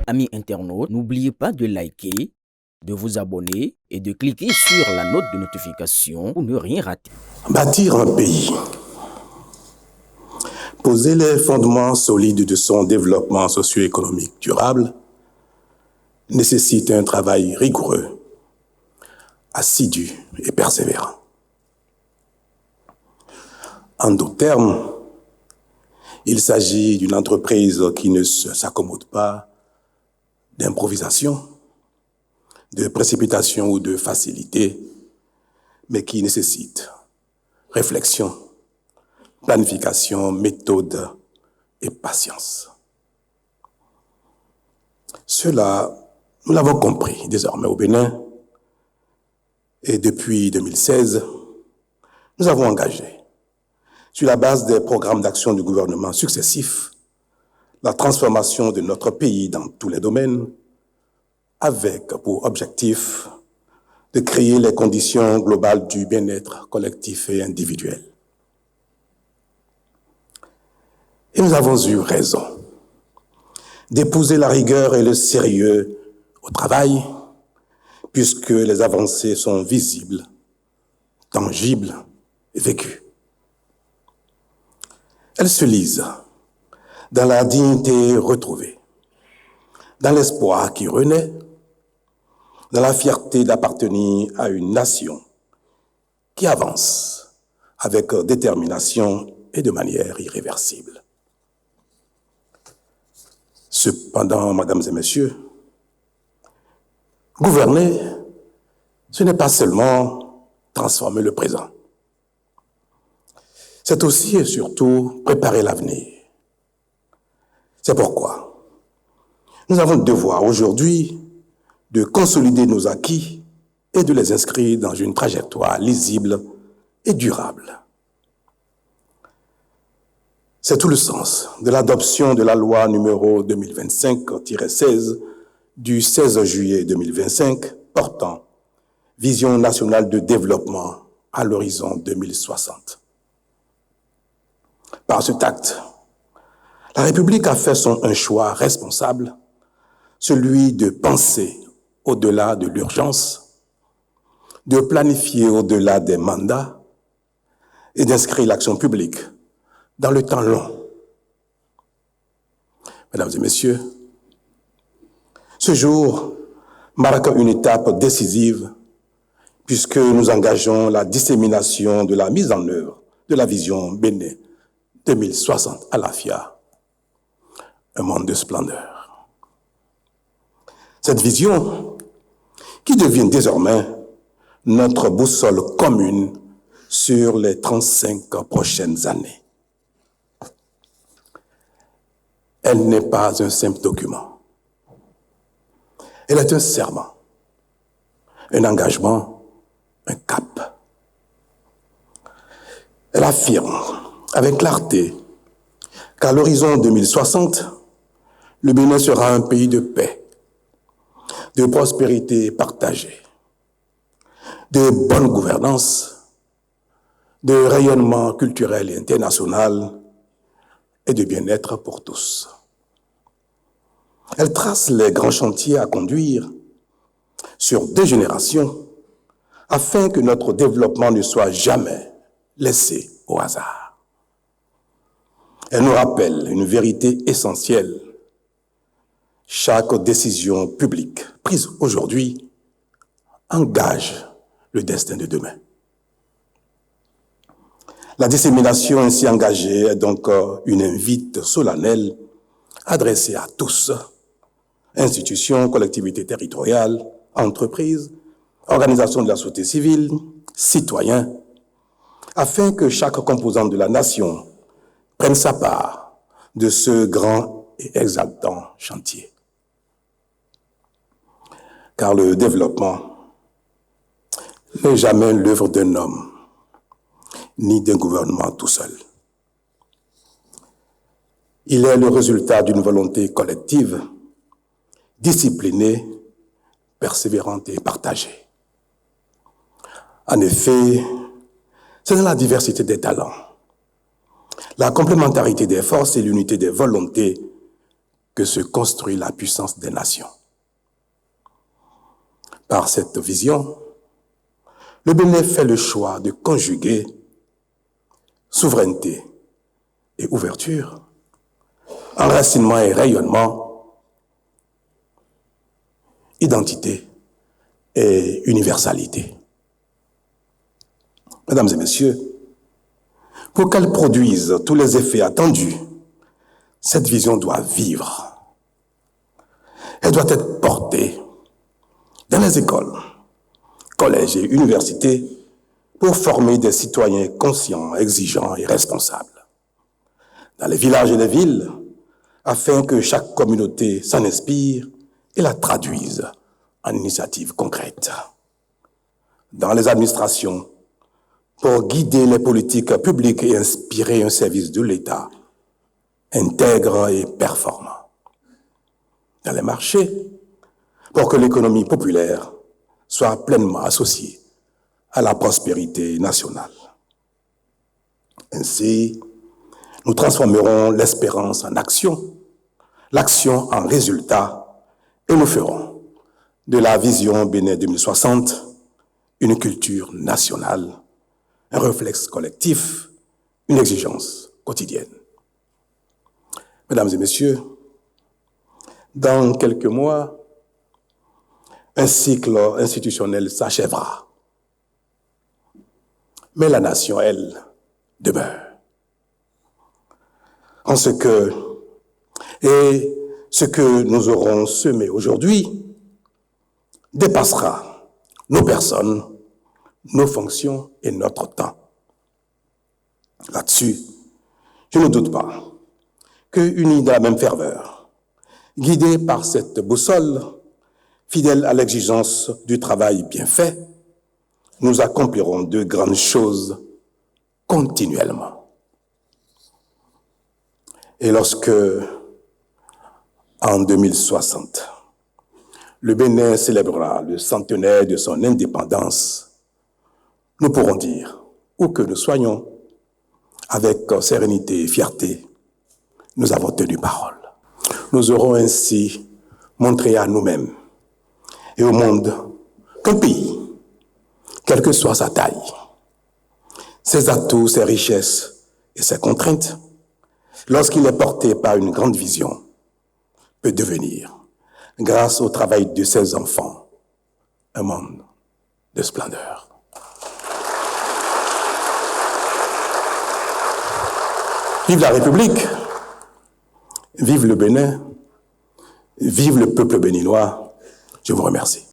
Amis internautes, n'oubliez pas de liker, de vous abonner et de cliquer sur la note de notification pour ne rien rater. Bâtir un pays, poser les fondements solides de son développement socio-économique durable nécessite un travail rigoureux, assidu et persévérant. En d'autres termes, il s'agit d'une entreprise qui ne s'accommode pas d'improvisation, de précipitation ou de facilité, mais qui nécessite réflexion, planification, méthode et patience. Cela, nous l'avons compris désormais au Bénin, et depuis 2016, nous avons engagé, sur la base des programmes d'action du gouvernement successifs, la transformation de notre pays dans tous les domaines, avec pour objectif de créer les conditions globales du bien-être collectif et individuel. Et nous avons eu raison d'épouser la rigueur et le sérieux au travail, puisque les avancées sont visibles, tangibles et vécues. Elles se lisent dans la dignité retrouvée, dans l'espoir qui renaît, dans la fierté d'appartenir à une nation qui avance avec détermination et de manière irréversible. Cependant, mesdames et messieurs, gouverner, ce n'est pas seulement transformer le présent. C'est aussi et surtout préparer l'avenir. C'est pourquoi nous avons le devoir aujourd'hui de consolider nos acquis et de les inscrire dans une trajectoire lisible et durable. C'est tout le sens de l'adoption de la loi numéro 2025-16 du 16 juillet 2025 portant Vision nationale de développement à l'horizon 2060. Par cet acte, la République a fait un choix responsable, celui de penser au-delà de l'urgence, de planifier au-delà des mandats et d'inscrire l'action publique dans le temps long. Mesdames et messieurs, ce jour marque une étape décisive puisque nous engageons la dissémination de la mise en œuvre de la vision Bénin 2060 à la FIA, un monde de splendeur. Cette vision qui devient désormais notre boussole commune sur les 35 prochaines années. Elle n'est pas un simple document. Elle est un serment, un engagement, un cap. Elle affirme avec clarté qu'à l'horizon 2060, le Bénin sera un pays de paix, de prospérité partagée, de bonne gouvernance, de rayonnement culturel et international et de bien-être pour tous. Elle trace les grands chantiers à conduire sur 2 générations afin que notre développement ne soit jamais laissé au hasard. Elle nous rappelle une vérité essentielle. Chaque décision publique prise aujourd'hui engage le destin de demain. La dissémination ainsi engagée est donc une invite solennelle adressée à tous, institutions, collectivités territoriales, entreprises, organisations de la société civile, citoyens, afin que chaque composante de la nation prenne sa part de ce grand et exaltant chantier. Car le développement n'est jamais l'œuvre d'un homme, ni d'un gouvernement tout seul. Il est le résultat d'une volonté collective, disciplinée, persévérante et partagée. En effet, c'est dans la diversité des talents, la complémentarité des forces et l'unité des volontés que se construit la puissance des nations. Par cette vision, le Bénin fait le choix de conjuguer souveraineté et ouverture, enracinement et rayonnement, identité et universalité. Mesdames et messieurs, pour qu'elle produise tous les effets attendus, cette vision doit vivre. Elle doit être portée dans les écoles, collèges et universités pour former des citoyens conscients, exigeants et responsables. Dans les villages et les villes, afin que chaque communauté s'en inspire et la traduise en initiatives concrètes. Dans les administrations, pour guider les politiques publiques et inspirer un service de l'État intègre et performant. Dans les marchés, pour que l'économie populaire soit pleinement associée à la prospérité nationale. Ainsi, nous transformerons l'espérance en action, l'action en résultat, et nous ferons de la vision Bénin 2060 une culture nationale, un réflexe collectif, une exigence quotidienne. Mesdames et messieurs, dans quelques mois, un cycle institutionnel s'achèvera. Mais la nation, elle, demeure. En ce que nous aurons semé aujourd'hui dépassera nos personnes, nos fonctions et notre temps. Là-dessus, je ne doute pas que, unis de la même ferveur, guidés par cette boussole, fidèles à l'exigence du travail bien fait, nous accomplirons de grandes choses continuellement. Et lorsque, en 2060, le Bénin célébrera le centenaire de son indépendance, nous pourrons dire, où que nous soyons, avec sérénité et fierté, nous avons tenu parole. Nous aurons ainsi montré à nous-mêmes et au monde qu'un pays, quelle que soit sa taille, ses atouts, ses richesses et ses contraintes, lorsqu'il est porté par une grande vision, peut devenir, grâce au travail de ses enfants, un monde de splendeur. Vive la République, vive le Bénin, vive le peuple béninois. Je vous remercie.